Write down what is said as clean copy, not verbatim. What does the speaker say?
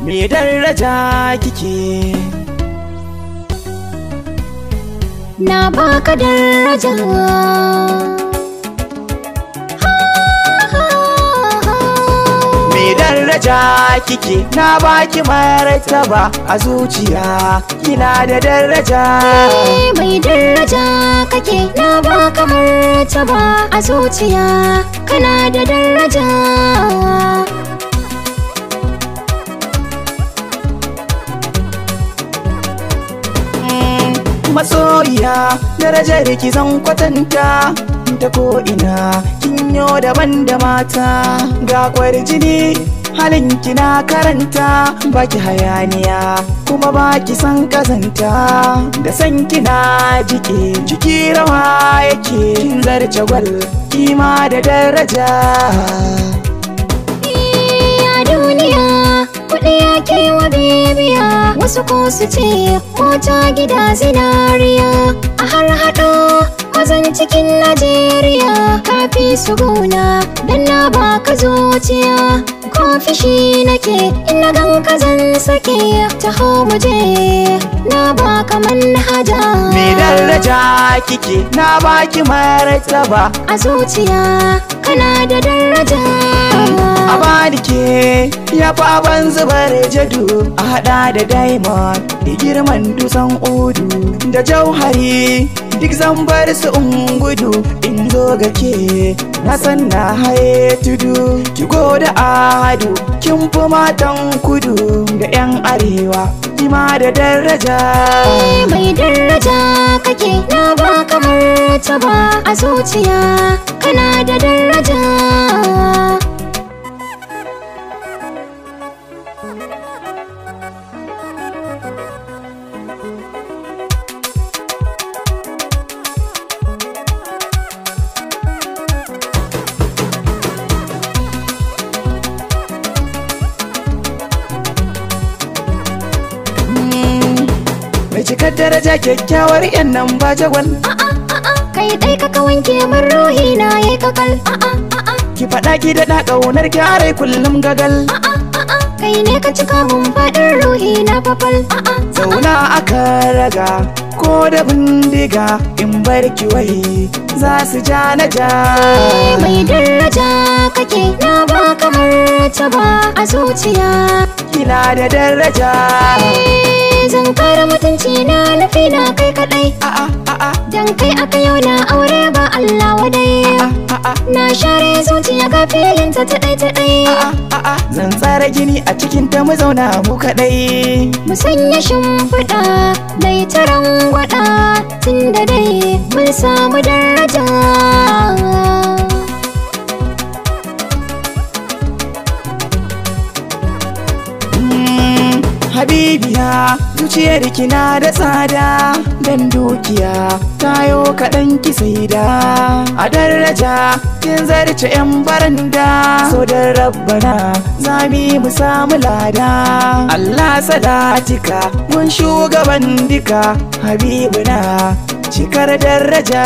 me daraja kike. Na baka daraja. Me daraja kike, na baki martaba a zuciya, kina da daraja. Mai daraja kake, na baka martaba a zuciya, kana da daraja. Masoyiya, darajar ki zan kwatanta ta ko'ina, kinyo daban da mata. Ga kwarjini halin kina karanta, baki hayaniya kuma baki san kazanta. Da san kina jike jiki rawa yake, kin zarce gwal kima da daraja. Duniya kuɗi ake wa bibiya, wasu ko su ce mota gida zinariya. A har haɗo mazan cikin Najeriya, kafi su gona don na baka zuciya. Ko fishi nake ina gan ka zan sake, taho muje na baka manhaja. Me daraja kike, na baki martaba a zuciya, kana da daraja. A balike ya fi ban zubar jadu, a hada da diamond da girman dusan udu da jauhari, duk zan bar su in gudu in zo ga ke. Na san na haye tudu, ki goda ado kin fi matan kudu da 'yan arewa, kima da daraja. Mai daraja kake, na baka martaba a zuciya, kana da daraja. Mai cikar daraja kyakkyawar 'yan nan ba jagwal. Kai dai ka wanke min ruhi na yayi kakal. Ki faɗa ki daɗa ƙaunar gyara kullum gagal. Kai ne ka cika mun faɗin ruhi na fafal. Zauna aka raga ko da bindiga, in bar ki wai za su ja na ja. Mai daraja kake, na baka martaba a zuciya, kina da daraja. Zan kare mutunci na lafi na kai kadai. Dan kai aka yau na aure ba Allah wadai. Na share zuciya ga filin ta ɗai. Zan tsara gini a cikin ta mu zauna mu kaɗai. Mu sanya shimfiɗa dai taron gwada, tun da dai mun samu daraja. Habibiya, zuciyar kina da tsada, dan dukiya tayo kaɗan ki saida. A daraja kin zarce 'yan baranda, so da rabbana zami mu samu lada. Allah salatika mun shugaban dika, habibuna cikar daraja.